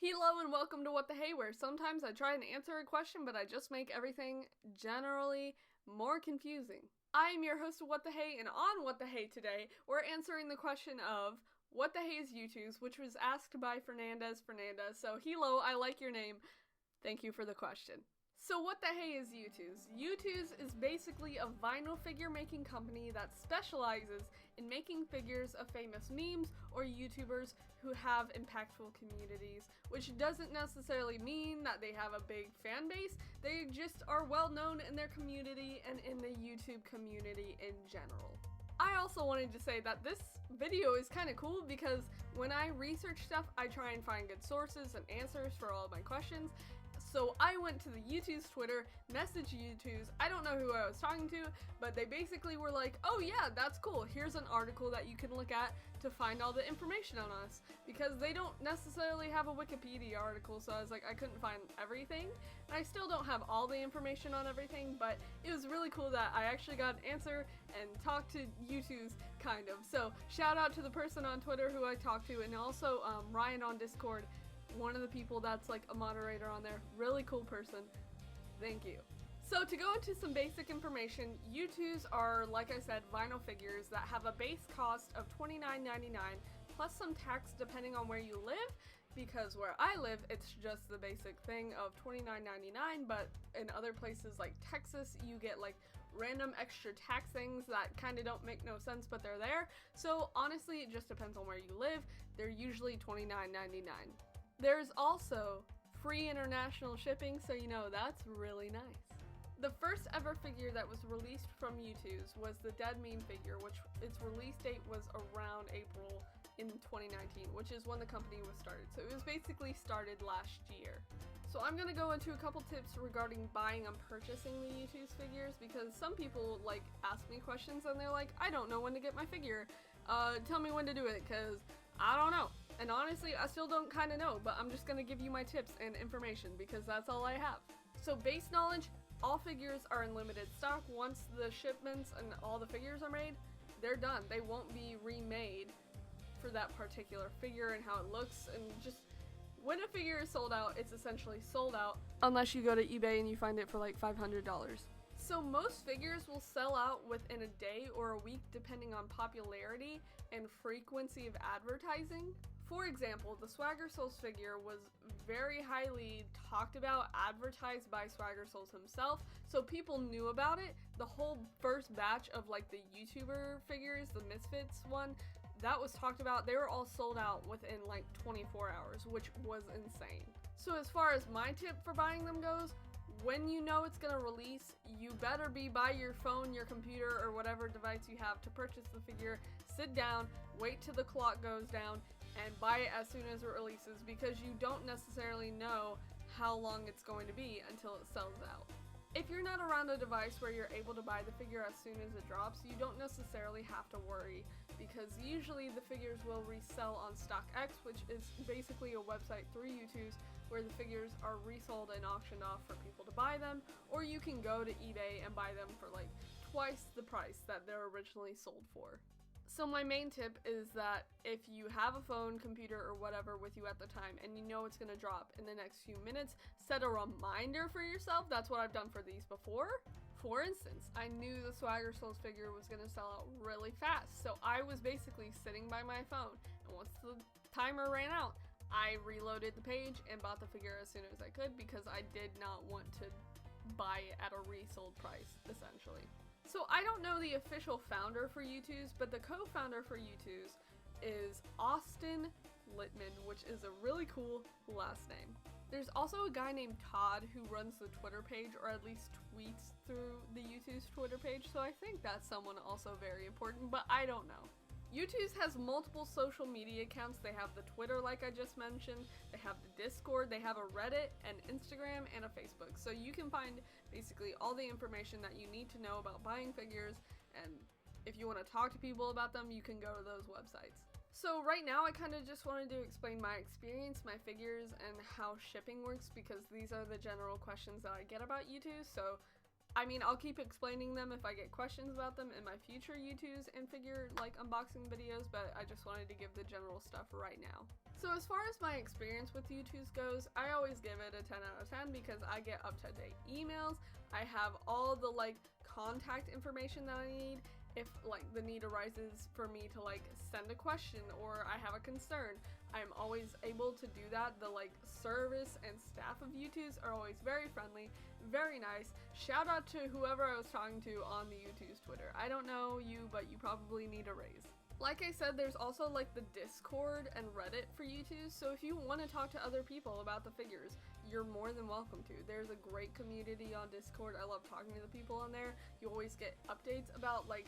Hello and welcome to What the Hey, where sometimes I try and answer a question, but I just make everything generally more confusing. I am your host of What the Hey, and on What the Hey today, we're answering the question of what the hey is YouTooz, which was asked by Fernandez. So hello, I like your name. Thank you for the question. So what the hey is YouTooz? YouTooz is basically a vinyl figure making company that specializes in making figures of famous memes or YouTubers who have impactful communities, which doesn't necessarily mean that they have a big fan base. They just are well known in their community and in the YouTube community in general. I also wanted to say that this video is kind of cool because when I research stuff, I try and find good sources and answers for all of my questions. So I went to the YouTooz Twitter, messaged YouTooz, I don't know who I was talking to, but they basically were like, oh yeah, that's cool, here's an article that you can look at to find all the information on us, because they don't necessarily have a Wikipedia article, so I was like, I couldn't find everything, and I still don't have all the information on everything, but it was really cool that I actually got an answer and talked to YouTooz, kind of. So shout out to the person on Twitter who I talked to, and also Ryan on Discord, one of the people that's like a moderator on there. Really cool person. Thank you. So to go into some basic information, YouTooz are, like I said, vinyl figures that have a base cost of $29.99 plus some tax depending on where you live, because where I live it's just the basic thing of $29.99, but in other places like Texas you get like random extra tax things that kind of don't make no sense, but they're there. So honestly it just depends on where you live. They're usually $29.99. There's also free international shipping, so you know that's really nice. The first ever figure that was released from YouTooz was the Dead Meme figure, which its release date was around April in 2019, which is when the company was started. So it was basically started last year. So I'm going to go into a couple tips regarding buying and purchasing the YouTooz figures, because some people like ask me questions and they're like, I don't know when to get my figure. Tell me when to do it, because I don't know. And honestly, I still don't kind of know, but I'm just going to give you my tips and information because that's all I have. So base knowledge, all figures are in limited stock. Once the shipments and all the figures are made, they're done. They won't be remade for that particular figure and how it looks, and just when a figure is sold out, it's essentially sold out unless you go to eBay and you find it for like $500. So most figures will sell out within a day or a week depending on popularity and frequency of advertising. For example, the Swagger Souls figure was very highly talked about, advertised by Swagger Souls himself, so people knew about it. The whole first batch of like the YouTuber figures, the Misfits one, that was talked about, they were all sold out within like 24 hours, which was insane. So as far as my tip for buying them goes, when you know it's gonna release, you better be by your phone, your computer, or whatever device you have to purchase the figure. Sit down, wait till the clock goes down, and buy it as soon as it releases, because you don't necessarily know how long it's going to be until it sells out. If you're not around a device where you're able to buy the figure as soon as it drops, you don't necessarily have to worry, because usually the figures will resell on StockX, which is basically a website through YouTooz where the figures are resold and auctioned off for people to buy them, or you can go to eBay and buy them for like twice the price that they're originally sold for. So my main tip is that if you have a phone, computer, or whatever with you at the time and you know it's going to drop in the next few minutes, set a reminder for yourself. That's what I've done for these before. For instance, I knew the Swagger Souls figure was going to sell out really fast, so I was basically sitting by my phone, and once the timer ran out, I reloaded the page and bought the figure as soon as I could, because I did not want to buy it at a resold price, essentially. So I don't know the official founder for YouTooz, but the co-founder for YouTooz is Austin Littman, which is a really cool last name. There's also a guy named Todd who runs the Twitter page, or at least tweets through the YouTooz Twitter page, so I think that's someone also very important, but I don't know. YouTooz has multiple social media accounts. They have the Twitter like I just mentioned, they have the Discord, they have a Reddit, an Instagram, and a Facebook. So you can find basically all the information that you need to know about buying figures, and if you want to talk to people about them, you can go to those websites. So right now I kind of just wanted to explain my experience, my figures, and how shipping works, because these are the general questions that I get about YouTooz, so I mean, I'll keep explaining them if I get questions about them in my future YouTooz and figure like unboxing videos, but I just wanted to give the general stuff right now. So as far as my experience with YouTooz goes, I always give it a 10 out of 10 because I get up-to-date emails. I have all the like contact information that I need if like the need arises for me to like send a question or I have a concern. I'm always able to do that. The like service and staff of YouTooz are always very friendly, very nice. Shout out to whoever I was talking to on the YouTooz Twitter. I don't know you, but you probably need a raise. Like I said, there's also like the Discord and Reddit for YouTooz, so if you want to talk to other people about the figures, you're more than welcome to. There's a great community on Discord. I love talking to the people on there. You always get updates about like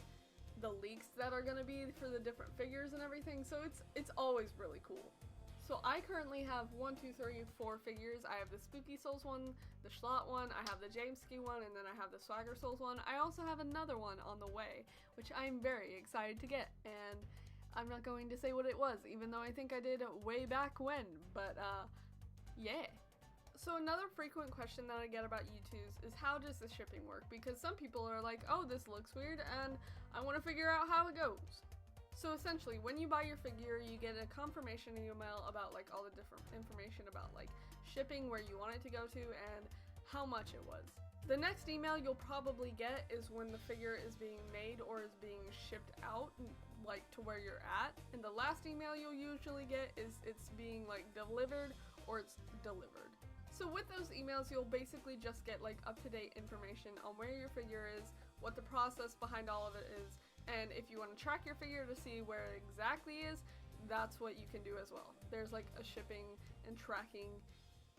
the leaks that are gonna be for the different figures and everything, so it's always really cool. So I currently have 4 figures. I have the Spooky Souls one, the Schlot one, I have the Jameski one, and then I have the Swagger Souls one. I also have another one on the way, which I'm very excited to get, and I'm not going to say what it was, even though I think I did way back when, but yeah. So another frequent question that I get about YouTooz is how does the shipping work? Because some people are like, oh, this looks weird, and I want to figure out how it goes. So essentially, when you buy your figure, you get a confirmation email about like all the different information about like shipping, where you want it to go to, and how much it was. The next email you'll probably get is when the figure is being made or is being shipped out, like to where you're at. And the last email you'll usually get is it's being like delivered or it's delivered. So with those emails, you'll basically just get like up-to-date information on where your figure is, what the process behind all of it is, and if you want to track your figure to see where it exactly is, that's what you can do as well. There's like a shipping and tracking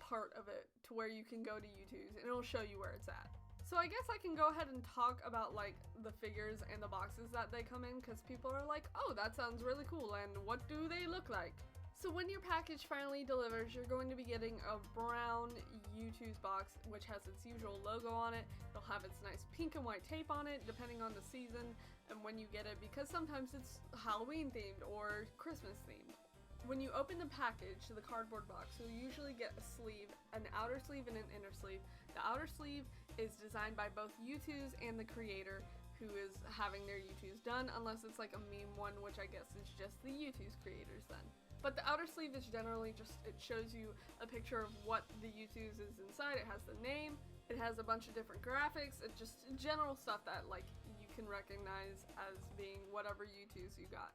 part of it to where you can go to YouTooz and it'll show you where it's at. So I guess I can go ahead and talk about like the figures and the boxes that they come in, because people are like, oh, that sounds really cool, and what do they look like? So when your package finally delivers, you're going to be getting a brown YouTooz box, which has its usual logo on it. It'll have its nice pink and white tape on it, depending on the season and when you get it, because sometimes it's Halloween themed or Christmas themed. When you open the package, the cardboard box, you'll usually get a sleeve, an outer sleeve and an inner sleeve. The outer sleeve is designed by both YouTooz and the creator who is having their YouTooz done, unless it's like a meme one, which I guess is just the YouTooz creators then. But the outer sleeve is generally just, it shows you a picture of what the YouTooz is inside. It has the name, it has a bunch of different graphics, it's just general stuff that like you can recognize as being whatever YouTooz you got.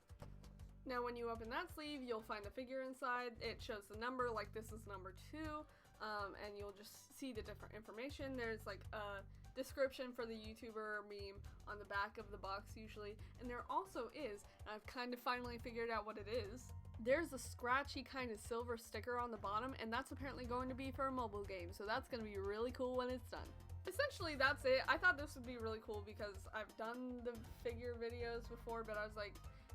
Now when you open that sleeve, you'll find the figure inside. It shows the number, like this is number 2, and you'll just see the different information. There's like a description for the YouTuber meme on the back of the box usually, and there also is, and I've kind of finally figured out what it is, there's a scratchy kind of silver sticker on the bottom, and that's apparently going to be for a mobile game, so that's going to be really cool when it's done. Essentially, that's it. I thought this would be really cool because I've done the figure videos before, but I was like,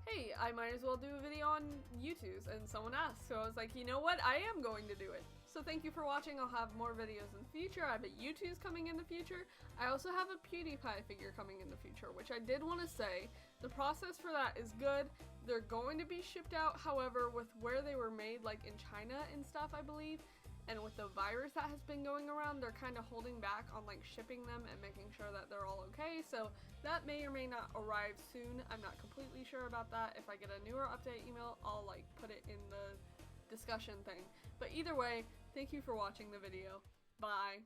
hey, I might as well do a video on YouTooz, and someone asked, so I was like, you know what, I am going to do it. So thank you for watching. I'll have more videos in the future. I have a YouTooz coming in the future. I also have a PewDiePie figure coming in the future, which I did want to say. The process for that is good. They're going to be shipped out, however, with where they were made, like in China and stuff, I believe, and with the virus that has been going around, they're kind of holding back on like shipping them and making sure that they're all okay. So that may or may not arrive soon. I'm not completely sure about that. If I get a newer update email, I'll like put it in the discussion thing. But either way, thank you for watching the video. Bye.